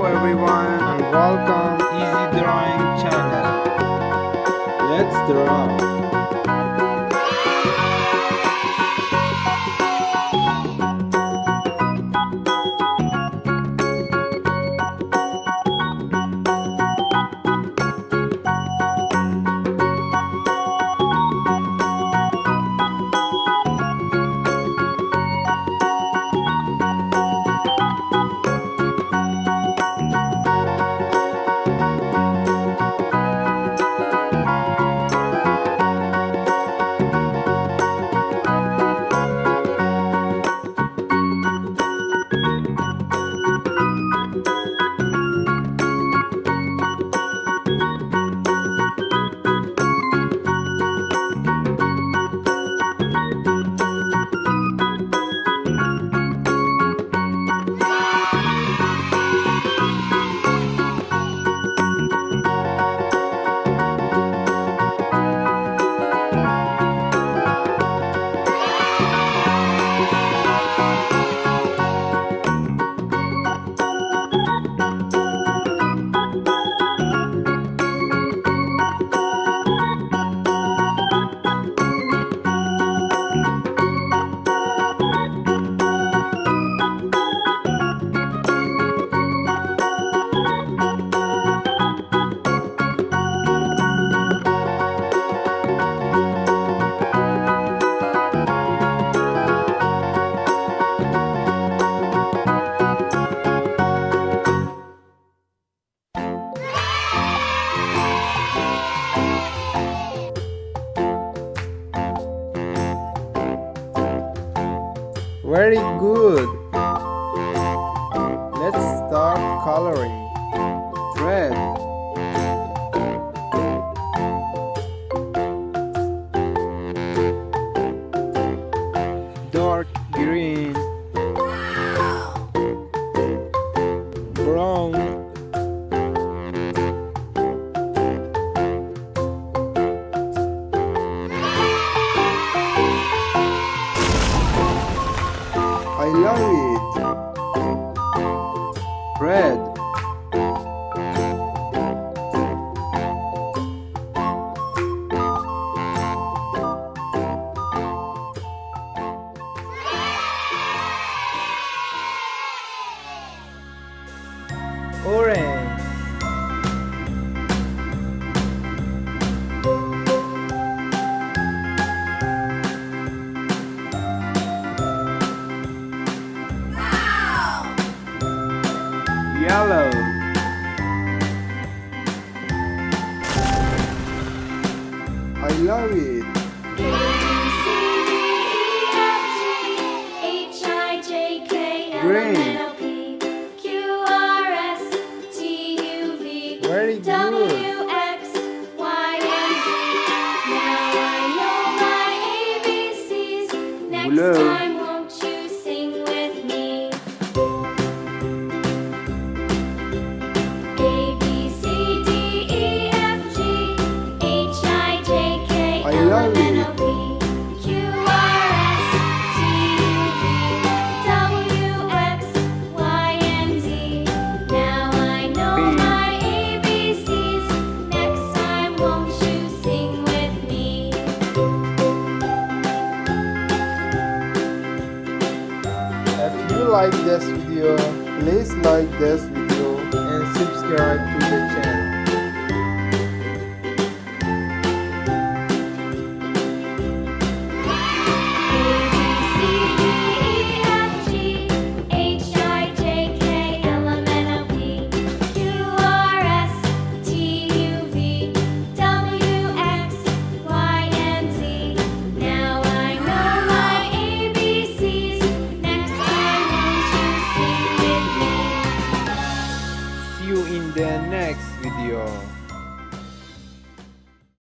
everyone and welcome Easy Drawing channel. Let's draw. Very good. Let's start coloring. Red, dark green, brown, I love it. Red, orange, yellow, I love it. A, B, C, D, E, F, G, H, I, J, K, L, M, N, O, P, Q, R, S, T, U, V, Very W, good. X, Y, and Z. Now I know my ABCs. Next Blue. time, won't you sing with me? A, B, C, D, E, F, G, H, I, J, K, I L, love M, N, it. O, P, Q, R, S, T, U, V, W, X, Y, and Z. Now I know B. my ABCs. Next time, won't you sing with me? If you like this video, please like this video and subscribe to the channel.